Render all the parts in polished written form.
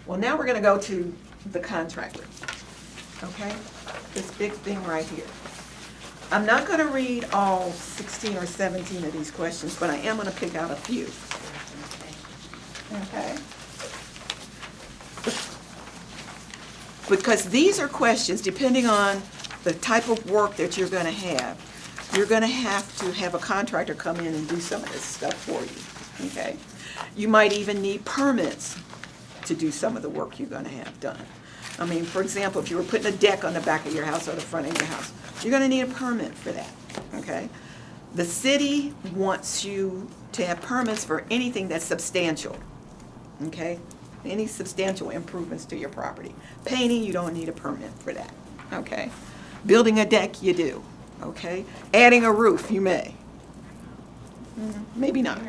Well, now we're gonna go to the contractor, okay? This big thing right here. I'm not gonna read all 16 or 17 of these questions, but I am gonna pick out a few. Okay? Because these are questions, depending on the type of work that you're gonna have, you're gonna have to have a contractor come in and do some of this stuff for you, okay? You might even need permits to do some of the work you're gonna have done. I mean, for example, if you were putting a deck on the back of your house or the front of your house, you're gonna need a permit for that, okay? The city wants you to have permits for anything that's substantial, okay? Any substantial improvements to your property. Painting, you don't need a permit for that, okay? Building a deck, you do, okay? Adding a roof, you may. Maybe not.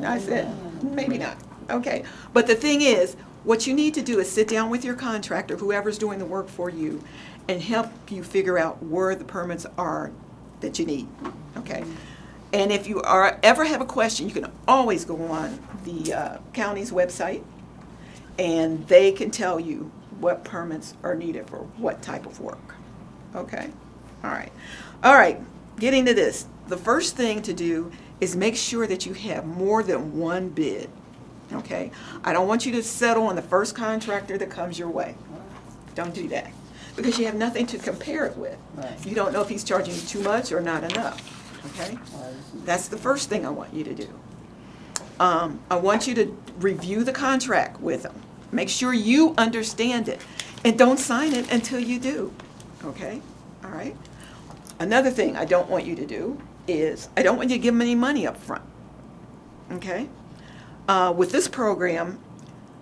I said, maybe not, okay? But the thing is, what you need to do is sit down with your contractor, whoever's doing the work for you, and help you figure out where the permits are that you need, okay? And if you ever have a question, you can always go on the county's website, and they can tell you what permits are needed for what type of work, okay? All right, getting to this. The first thing to do is make sure that you have more than one bid, okay? I don't want you to settle on the first contractor that comes your way. Don't do that, because you have nothing to compare it with. Right. You don't know if he's charging you too much or not enough, okay? That's the first thing I want you to do. I want you to review the contract with them. Make sure you understand it, and don't sign it until you do, okay? All right? Another thing I don't want you to do is, I don't want you to give them any money up front, okay? With this program,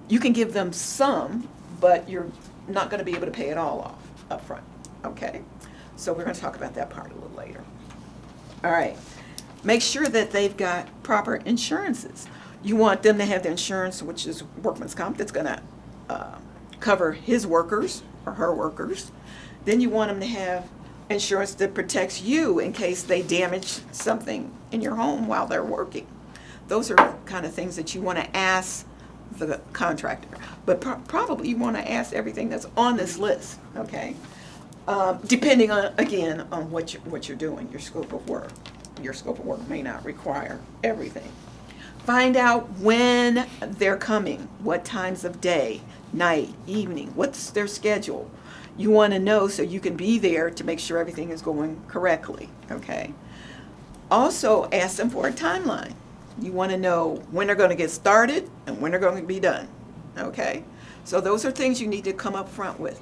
you can give them some, but you're not gonna be able to pay it all off up front, okay? So we're gonna talk about that part a little later. All right, make sure that they've got proper insurances. You want them to have the insurance, which is workman's comp, that's gonna cover his workers or her workers. Then you want them to have insurance that protects you in case they damage something in your home while they're working. Those are kind of things that you want to ask the contractor. But probably you want to ask everything that's on this list, okay? Depending on, again, on what you're doing, your scope of work. Your scope of work may not require everything. Find out when they're coming, what times of day, night, evening, what's their schedule. You want to know so you can be there to make sure everything is going correctly, okay? Also, ask them for a timeline. You want to know when they're going to get started and when they're going to be done, okay? So those are things you need to come up front with.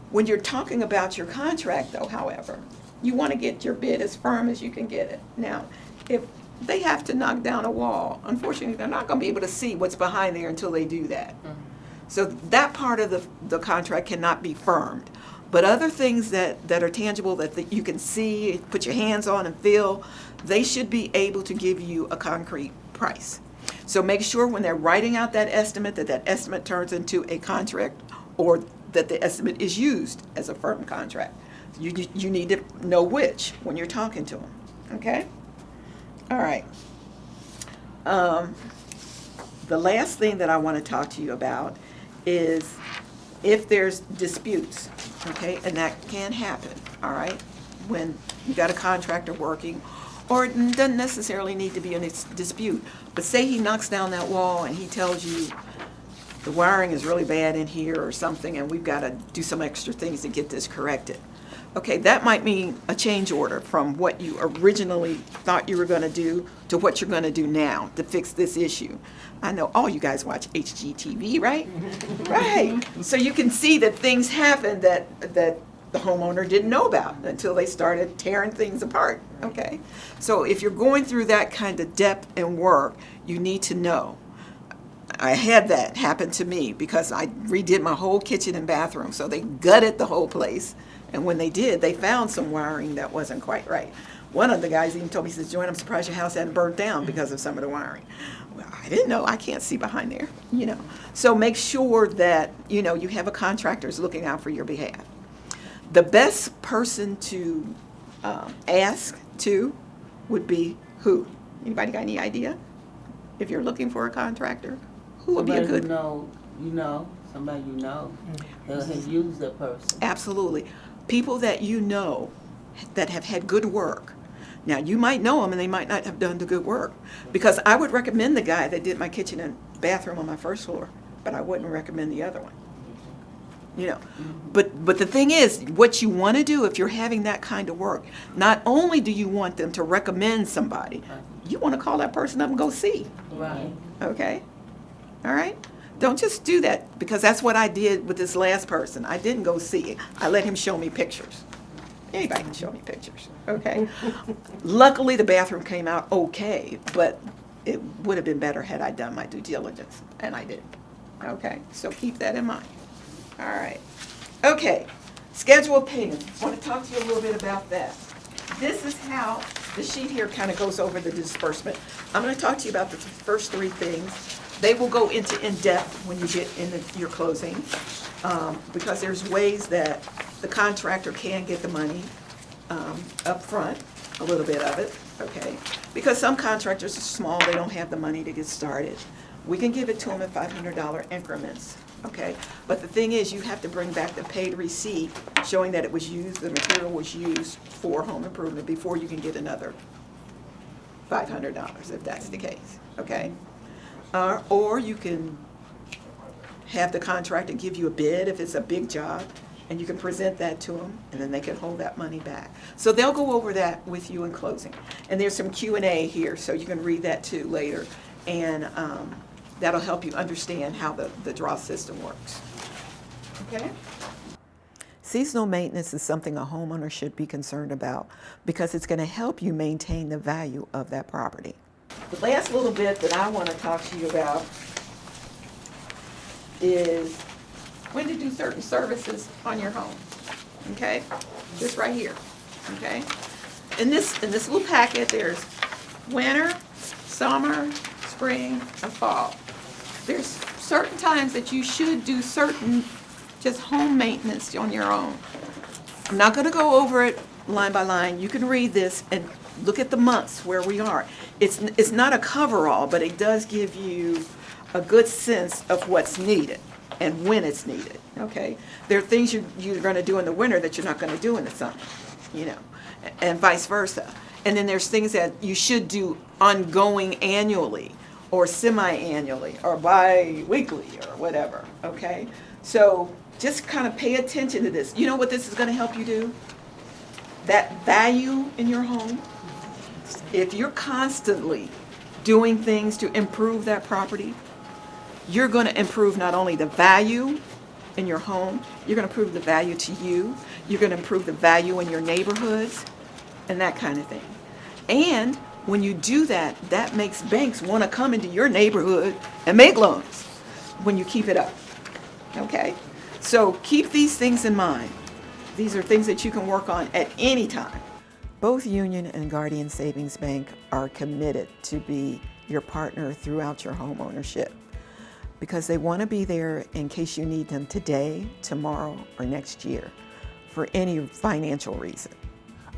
When you're talking about your contract, though, however, you want to get your bid as firm as you can get it. Now, if they have to knock down a wall, unfortunately, they're not going to be able to see what's behind there until they do that. So that part of the contract cannot be firmed. But other things that are tangible, that you can see, put your hands on and feel, they should be able to give you a concrete price. So make sure when they're writing out that estimate, that estimate turns into a contract, or that the estimate is used as a firm contract. You need to know which when you're talking to them, okay? All right. The last thing that I want to talk to you about is if there's disputes, okay, and that can happen, all right, when you got a contractor working, or it doesn't necessarily need to be a dispute, but say he knocks down that wall and he tells you the wiring is really bad in here or something, and we've got to do some extra things to get this corrected. Okay, that might mean a change order from what you originally thought you were going to do to what you're going to do now to fix this issue. I know all you guys watch HGTV, right? Right. So you can see that things happen that the homeowner didn't know about until they started tearing things apart. Okay. So if you're going through that kind of depth and work, you need to know. I had that happen to me because I redid my whole kitchen and bathroom. So they gutted the whole place. And when they did, they found some wiring that wasn't quite right. One of the guys even told me, he says, "Joanne, I'm surprised your house hadn't burnt down because of some of the wiring." Well, I didn't know. I can't see behind there, you know. So make sure that, you know, you have a contractor who's looking out for your behalf. The best person to ask to would be who? Anybody got any idea? If you're looking for a contractor, who would be a good? Know somebody that has used that person. Absolutely. People that you know that have had good work. Now, you might know them and they might not have done the good work. Because I would recommend the guy that did my kitchen and bathroom on my first floor, but I wouldn't recommend the other one. But the thing is, what you want to do if you're having that kind of work, not only do you want them to recommend somebody, you want to call that person up and go see. Right. Okay? All right? Don't just do that, because that's what I did with this last person. I didn't go see. I let him show me pictures. Anybody can show me pictures, okay? Luckily, the bathroom came out okay, but it would have been better had I done my due diligence, and I didn't. Okay? So keep that in mind. All right. Okay. Schedule payments. I want to talk to you a little bit about that. This is how the sheet here kind of goes over the disbursement. I'm going to talk to you about the first three things. They will go into in-depth when you get in your closing, because there's ways that the contractor can get the money up front, a little bit of it, okay? Because some contractors are small, they don't have the money to get started. We can give it to them in $500 increments, okay? But the thing is, you have to bring back the paid receipt showing that it was used, the material was used for home improvement before you can get another $500, if that's the case, okay? Or you can have the contractor give you a bid if it's a big job, and you can present that to them, and then they can hold that money back. So they'll go over that with you in closing. And there's some Q&A here, so you can read that too later, and that'll help you understand how the draw system works. Okay? Seasonal maintenance is something a homeowner should be concerned about, because it's going to help you maintain the value of that property. The last little bit that I want to talk to you about is when to do certain services on your home, okay? This right here, okay? In this little packet, there's winter, summer, spring, and fall. There's certain times that you should do certain just home maintenance on your own. I'm not going to go over it line by line. You can read this and look at the months where we are. It's not a coverall, but it does give you a good sense of what's needed and when it's needed, okay? There are things you're going to do in the winter that you're not going to do in the summer, and vice versa. And then there's things that you should do ongoing annually or semi-annually or bi-weekly or whatever, okay? So just kind of pay attention to this. You know what this is going to help you do? That value in your home. If you're constantly doing things to improve that property, you're going to improve not only the value in your home, you're going to improve the value to you, you're going to improve the value in your neighborhoods, and that kind of thing. And when you do that, that makes banks want to come into your neighborhood and make loans when you keep it up. Okay? So keep these things in mind. These are things that you can work on at any time. Both Union and Guardian Savings Bank are committed to be your partner throughout your home ownership, because they want to be there in case you need them today, tomorrow, or next year for any financial reason.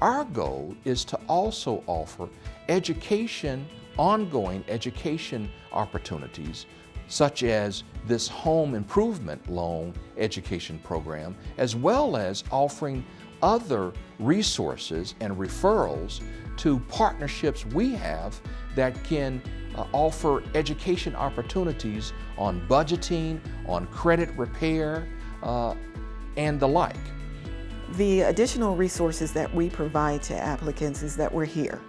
Our goal is to also offer education, ongoing education opportunities, such as this home improvement loan education program, as well as offering other resources and referrals to partnerships we have that can offer education opportunities on budgeting, on credit repair, and the like. The additional resources that we provide to applicants is that we're here.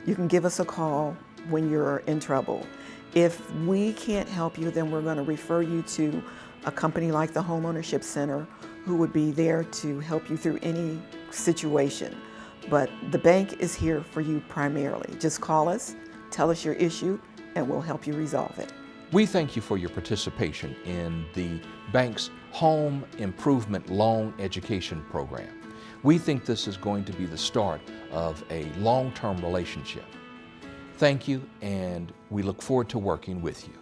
You can give us a call when you're in trouble. If we can't help you, then we're going to refer you to a company like the Homeownership Center, who would be there to help you through any situation. But the bank is here for you primarily. Just call us, tell us your issue, and we'll help you resolve it. We thank you for your participation in the bank's Home Improvement Loan Education Program. We think this is going to be the start of a long-term relationship. Thank you, and we look forward to working with you.